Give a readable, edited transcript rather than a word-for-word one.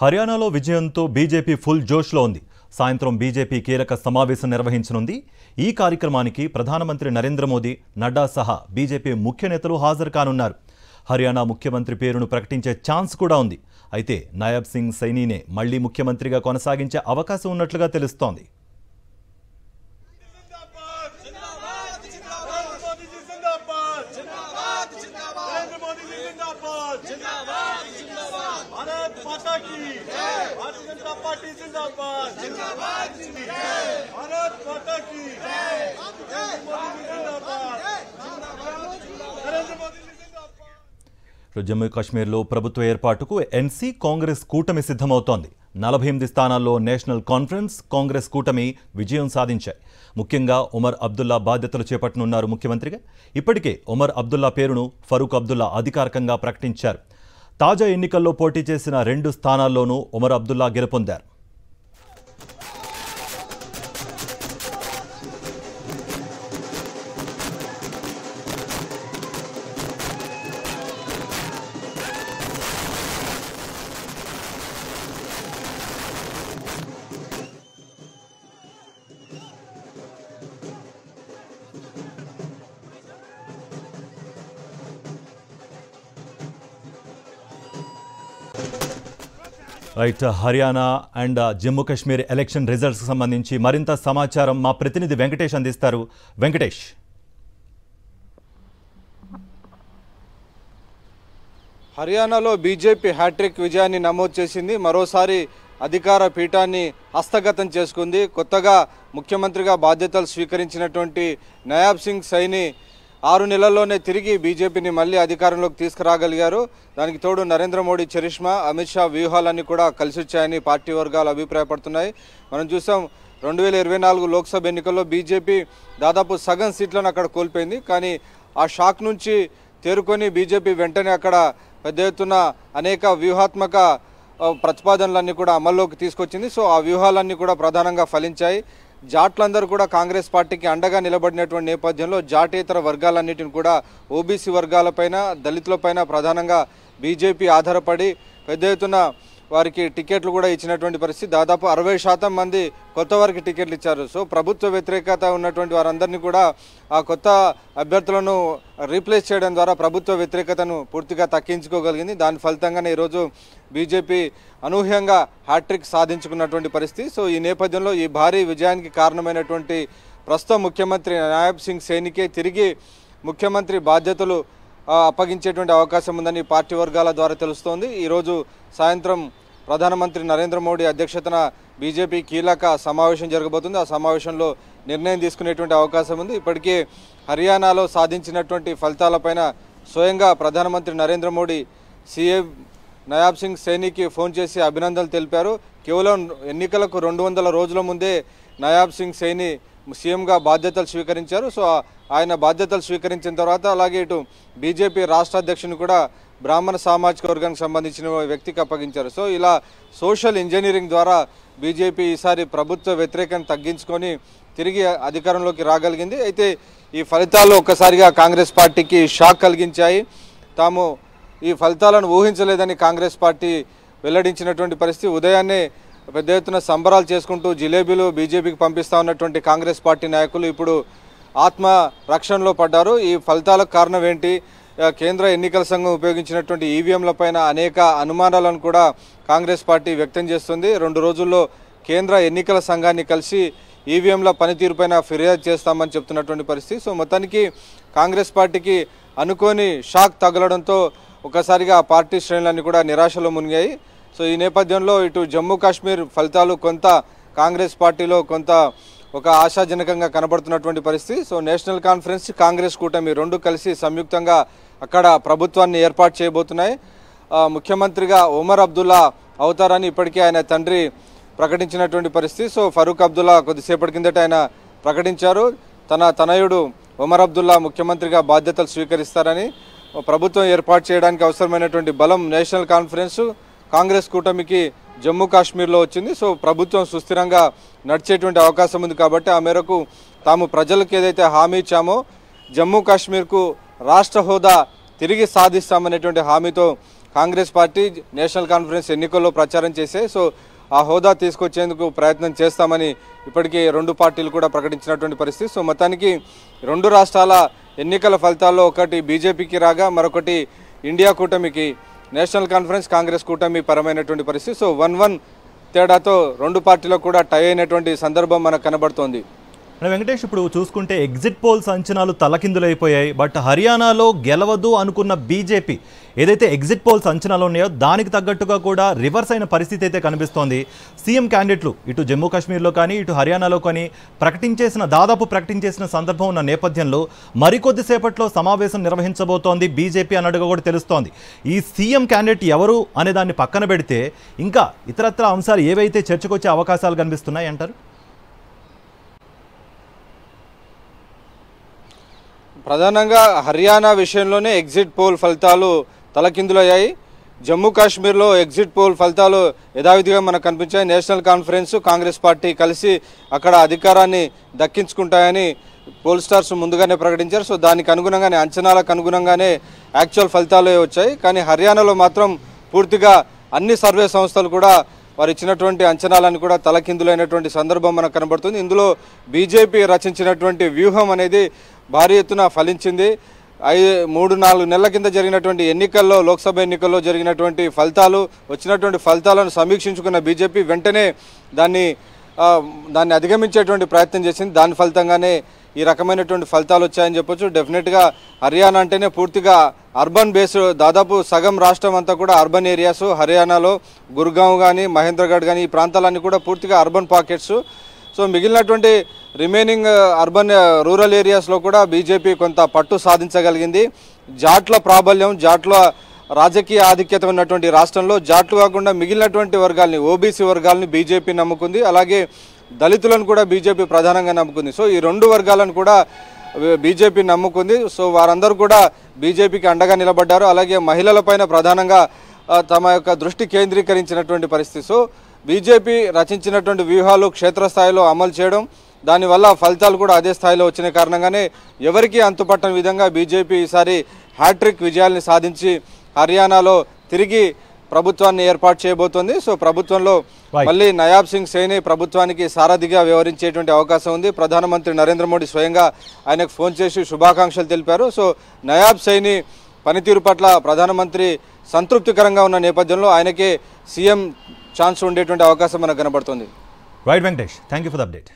హర్యానాలో విజయంతో BJP full జోష్లో ఉంది. సాయంత్రం బీజేపీ కీలక సమావేశం నిర్వహించనుంది. ఈ కార్యక్రమానికి ప్రధానమంత్రి నరేంద్ర మోదీ, నడ్డా సహా బీజేపీ ముఖ్య నేతలు హాజరు కానున్నారు. హర్యానా ముఖ్యమంత్రి పేరును ప్రకటించే ఛాన్స్ కూడా ఉంది. అయితే నాయబ్ సింగ్ సైనీనే మళ్లీ ముఖ్యమంత్రిగా కొనసాగించే అవకాశం ఉన్నట్లుగా తెలుస్తోంది. జమ్మూ కాశ్మీర్లో ప్రభుత్వ ఏర్పాటుకు ఎన్సీ కాంగ్రెస్ కూటమి సిద్ధమవుతోంది. 48 స్థానాల్లో నేషనల్ కాన్ఫరెన్స్, కాంగ్రెస్ కూటమి విజయం సాధించాయి. ముఖ్యంగా ఉమర్ అబ్దుల్లా బాధ్యతలు చేపట్టనున్నారు ముఖ్యమంత్రిగా. ఇప్పటికే ఉమర్ అబ్దుల్లా పేరును ఫరూక్ అబ్దుల్లా అధికారికంగా ప్రకటించారు. తాజా ఎన్నికల్లో పోటీ చేసిన 2 స్థానాల్లోనూ ఉమర్ అబ్దుల్లా గెలుపొందారు. Right, Haryana and Jammu Kashmir election results సంబంధించి మరింత సమాచారం మా ప్రతినిధి వెంకటేష్ అందిస్తారు. వెంకటేష్, హర్యానాలో బీజేపీ హ్యాట్రిక్ విజయాన్ని నమోదు చేసింది. మరోసారి అధికార పీఠాన్ని హస్తగతం చేసుకుంది. కొత్తగా ముఖ్యమంత్రిగా బాధ్యతలు స్వీకరించినటువంటి నాయబ్ సింగ్ సైని 6 నెలల్లోనే తిరిగి బీజేపీని మళ్ళీ అధికారంలోకి తీసుకురాగలిగారు. దానికి తోడు నరేంద్ర మోడీ చరిష్మా, అమిత్ షా వ్యూహాలన్నీ కూడా కలిసి వచ్చాయని పార్టీ వర్గాలు అభిప్రాయపడుతున్నాయి. మనం చూసాం 2024 లోక్సభ ఎన్నికల్లో బీజేపీ దాదాపు సగం సీట్లను అక్కడ కోల్పోయింది. కానీ ఆ షాక్ నుంచి తేరుకొని బీజేపీ వెంటనే అక్కడ పెద్ద ఎత్తున అనేక వ్యూహాత్మక ప్రతిపాదనలన్నీ కూడా అమల్లోకి తీసుకొచ్చింది. సో ఆ వ్యూహాలన్నీ కూడా ప్రధానంగా ఫలించాయి. జాట్లందరూ కూడా కాంగ్రెస్ పార్టీకి అండగా నిలబడినటువంటి నేపథ్యంలో జాటేతర వర్గాలన్నిటిని కూడా ఓబీసీ వర్గాలపైన, దళితులపైన ప్రధానంగా బీజేపీ ఆధారపడి పెద్ద ఎత్తున వారికి టికెట్లు కూడా ఇచ్చినటువంటి పరిస్థితి. దాదాపు 60% మంది కొత్త వారికి టికెట్లు ఇచ్చారు. సో ప్రభుత్వ వ్యతిరేకత ఉన్నటువంటి వారందరినీ కూడా ఆ కొత్త అభ్యర్థులను రీప్లేస్ చేయడం ద్వారా ప్రభుత్వ వ్యతిరేకతను పూర్తిగా తగ్గించుకోగలిగింది. దాని ఫలితంగానే ఈరోజు బీజేపీ అనూహ్యంగా హ్యాట్రిక్ సాధించుకున్నటువంటి పరిస్థితి. సో ఈ నేపథ్యంలో ఈ భారీ విజయానికి కారణమైనటువంటి ప్రస్తుత ముఖ్యమంత్రి నాయబ్ సింగ్ సైనికే తిరిగి ముఖ్యమంత్రి బాధ్యతలు అప్పగించేటువంటి అవకాశం ఉందని పార్టీ వర్గాల ద్వారా తెలుస్తోంది. ఈరోజు సాయంత్రం ప్రధానమంత్రి నరేంద్ర మోడీ అధ్యక్షతన బీజేపీ కీలక సమావేశం జరగబోతుంది. ఆ సమావేశంలో నిర్ణయం తీసుకునేటువంటి అవకాశం ఉంది. ఇప్పటికే హర్యానాలో సాధించినటువంటి ఫలితాలపైన స్వయంగా ప్రధానమంత్రి నరేంద్ర మోడీ సీఎం నాయబ్ సింగ్ సైనికి ఫోన్ చేసి అభినందనలు తెలిపారు. కేవలం ఎన్నికలకు 200 రోజుల ముందే నాయబ్ సింగ్ సైని సీఎంగా బాధ్యతలు స్వీకరించారు. సో ఆయన బాధ్యతలు స్వీకరించిన తర్వాత అలాగే ఇటు బీజేపీ రాష్ట్ర అధ్యక్షుని కూడా బ్రాహ్మణ సామాజిక వర్గానికి సంబంధించిన వ్యక్తికి అప్పగించారు. సో ఇలా సోషల్ ఇంజనీరింగ్ ద్వారా బీజేపీ ఈసారి ప్రభుత్వ వ్యతిరేకతను తగ్గించుకొని తిరిగి అధికారంలోకి రాగలిగింది. అయితే ఈ ఫలితాలు ఒక్కసారిగా కాంగ్రెస్ పార్టీకి షాక్ కలిగించాయి. తాము ఈ ఫలితాలను ఊహించలేదని కాంగ్రెస్ పార్టీ వెల్లడించినటువంటి పరిస్థితి. ఉదయాన్నే పెద్ద ఎత్తున సంబరాలు చేసుకుంటూ జిలేబీలు బీజేపీకి పంపిస్తా ఉన్నటువంటి కాంగ్రెస్ పార్టీ నాయకులు ఇప్పుడు ఆత్మ రక్షణలో పడ్డారు. ఈ ఫలితాలకు కారణం ఏంటి? కేంద్ర ఎన్నికల సంఘం ఉపయోగించినటువంటి ఈవీఎంల పైన అనేక అనుమానాలను కూడా కాంగ్రెస్ పార్టీ వ్యక్తం చేస్తుంది. 2 రోజుల్లో కేంద్ర ఎన్నికల సంఘాన్ని కలిసి ఈవీఎంల పనితీరుపైన ఫిర్యాదు చేస్తామని చెప్తున్నటువంటి పరిస్థితి. సో మొత్తానికి కాంగ్రెస్ పార్టీకి అనుకోని షాక్ తగలడంతో ఒకసారిగా పార్టీ శ్రేణులన్నీ కూడా నిరాశలో మునిగాయి. సో ఈ నేపథ్యంలో ఇటు జమ్మూ కాశ్మీర్ ఫలితాలు కొంత కాంగ్రెస్ పార్టీలో కొంత ఒక ఆశాజనకంగా కనబడుతున్నటువంటి పరిస్థితి. సో నేషనల్ కాన్ఫరెన్స్, కాంగ్రెస్ కూటమి 2 కలిసి సంయుక్తంగా అక్కడ ప్రభుత్వాన్ని ఏర్పాటు చేయబోతున్నాయి. ముఖ్యమంత్రిగా ఉమర్ అబ్దుల్లా అవుతారని ఇప్పటికే ఆయన తండ్రి ప్రకటించినటువంటి పరిస్థితి. సో ఫరూక్ అబ్దుల్లా కొద్దిసేపటి కిందట ఆయన ప్రకటించారు. తన తనయుడు ఉమర్ అబ్దుల్లా ముఖ్యమంత్రిగా బాధ్యతలు స్వీకరిస్తారని. ప్రభుత్వం ఏర్పాటు చేయడానికి అవసరమైనటువంటి బలం నేషనల్ కాన్ఫరెన్స్, కాంగ్రెస్ కూటమికి జమ్మూ కాశ్మీర్లో వచ్చింది. సో ప్రభుత్వం సుస్థిరంగా నడిచేటువంటి అవకాశం ఉంది. కాబట్టి ఆ మేరకు తాము ప్రజలకు ఏదైతే హామీ ఇచ్చామో జమ్మూ కాశ్మీర్కు రాష్ట్ర హోదా తిరిగి సాధిస్తామనేటువంటి హామీతో కాంగ్రెస్ పార్టీ నేషనల్ కాన్ఫరెన్స్ ఎన్నికల్లో ప్రచారం చేశాయి. సో ఆ హోదా తీసుకొచ్చేందుకు ప్రయత్నం చేస్తామని ఇప్పటికీ రెండు పార్టీలు కూడా ప్రకటించినటువంటి పరిస్థితి. సో మొత్తానికి రెండు రాష్ట్రాల ఎన్నికల ఫలితాల్లో ఒకటి బీజేపీకి రాగా మరొకటి ఇండియా కూటమికి, నేషనల్ కాన్ఫరెన్స్ కాంగ్రెస్ కూటమి పరమైనటువంటి పరిస్థితి. సో 1-1 తేడాతో రెండు పార్టీలకు కూడా టై అయినటువంటి సందర్భం మనకు కనబడుతోంది. వెంకటేష్, ఇప్పుడు చూసుకుంటే ఎగ్జిట్ పోల్స్ అంచనాలు తలకిందులైపోయాయి. బట్ హర్యానాలో గెలవదు అనుకున్న బీజేపీ ఏదైతే ఎగ్జిట్ పోల్స్ అంచనాలు ఉన్నాయో దానికి తగ్గట్టుగా కూడా రివర్స్ అయిన పరిస్థితి అయితే కనిపిస్తోంది. సీఎం క్యాండిడేట్లు ఇటు జమ్మూ కాశ్మీర్లో కానీ ఇటు హర్యానాలో కానీ దాదాపు ప్రకటించేసిన సందర్భం ఉన్న నేపథ్యంలో మరికొద్దిసేపట్లో సమావేశం నిర్వహించబోతోంది బీజేపీ అన్నట్టుగా కూడా తెలుస్తోంది. ఈ సీఎం క్యాండిడేట్ ఎవరు అనే దాన్ని పక్కన పెడితే ఇంకా ఇతరత్ర అంశాలు ఏవైతే చర్చకొచ్చే అవకాశాలు కనిపిస్తున్నాయి అంటారు? ప్రధానంగా హర్యానా విషయంలోనే ఎగ్జిట్ పోల్ ఫలితాలు తలకిందులయ్యాయి. జమ్మూ కాశ్మీర్లో ఎగ్జిట్ పోల్ ఫలితాలు యథావిధిగా మనకు కనిపించాయి. నేషనల్ కాన్ఫరెన్స్ కాంగ్రెస్ పార్టీ కలిసి అక్కడ అధికారాన్ని దక్కించుకుంటాయని పోల్ స్టార్స్ ముందుగానే ప్రకటించారు. సో దానికి అనుగుణంగానే, అంచనాలకు అనుగుణంగానే యాక్చువల్ ఫలితాలు వచ్చాయి. కానీ హర్యానాలో మాత్రం పూర్తిగా అన్ని సర్వే సంస్థలు కూడా వారు ఇచ్చినటువంటి అంచనాలను కూడా తలకిందులైనటువంటి సందర్భం మనకు కనబడుతుంది. ఇందులో బీజేపీ రచించినటువంటి వ్యూహం అనేది భారీ ఎత్తున ఫలించింది. 3-4 నెలల కింద జరిగినటువంటి ఎన్నికల్లో, లోక్సభ ఎన్నికల్లో జరిగినటువంటి వచ్చినటువంటి ఫలితాలను సమీక్షించుకున్న బీజేపీ వెంటనే దాన్ని అధిగమించేటువంటి ప్రయత్నం చేసింది. దాని ఫలితంగానే ఈ రకమైనటువంటి ఫలితాలు వచ్చాయని చెప్పొచ్చు. డెఫినెట్గా హర్యానా అంటేనే పూర్తిగా అర్బన్ బేస్డ్, దాదాపు సగం రాష్ట్రం అంతా కూడా అర్బన్ ఏరియాస్. హర్యానాలో గుర్గావ్ కానీ, మహేంద్రగఢ్ కానీ ఈ ప్రాంతాలన్నీ కూడా పూర్తిగా అర్బన్ పాకెట్స్. సో మిగిలినటువంటి రిమైనింగ్ అర్బన్ రూరల్ ఏరియాస్లో కూడా బీజేపీ కొంత పట్టు సాధించగలిగింది. జాట్ల ప్రాబల్యం, జాట్ల రాజకీయ ఆధిక్యత ఉన్నటువంటి రాష్ట్రంలో జాట్లు కాకుండా మిగిలినటువంటి వర్గాల్ని, ఓబీసీ వర్గాల్ని బీజేపీ నమ్ముకుంది. అలాగే దళితులను కూడా బీజేపీ ప్రధానంగా నమ్ముకుంది. సో ఈ రెండు వర్గాలను కూడా బీజేపీ నమ్ముకుంది. సో వారందరూ కూడా బీజేపీకి అండగా నిలబడ్డారు. అలాగే మహిళలపైన ప్రధానంగా తమ యొక్క దృష్టి కేంద్రీకరించినటువంటి పరిస్థితి. సో బీజేపీ రచించినటువంటి వ్యూహాలు క్షేత్రస్థాయిలో అమలు చేయడం, దానివల్ల ఫలితాలు కూడా అదే స్థాయిలో వచ్చిన కారణంగానే ఎవరికీ అంతుపట్టని విధంగా బీజేపీ ఈసారి హ్యాట్రిక్ విజయాల్ని సాధించి హర్యానాలో తిరిగి ప్రభుత్వాన్ని ఏర్పాటు చేయబోతోంది. సో ప్రభుత్వంలో మళ్ళీ నయాబ్ సింగ్ సైని ప్రభుత్వానికి సారథిగా వ్యవహరించేటువంటి అవకాశం ఉంది. ప్రధానమంత్రి నరేంద్ర మోడీ స్వయంగా ఆయనకు ఫోన్ చేసి శుభాకాంక్షలు తెలిపారు. సో నయాబ్ సైని పనితీరు పట్ల ప్రధానమంత్రి సంతృప్తికరంగా ఉన్న నేపథ్యంలో ఆయనకే సీఎం ఛాన్స్ ఉండేటువంటి అవకాశం మనకు కనబడుతుంది. Right Venkatesh, thank you for the update.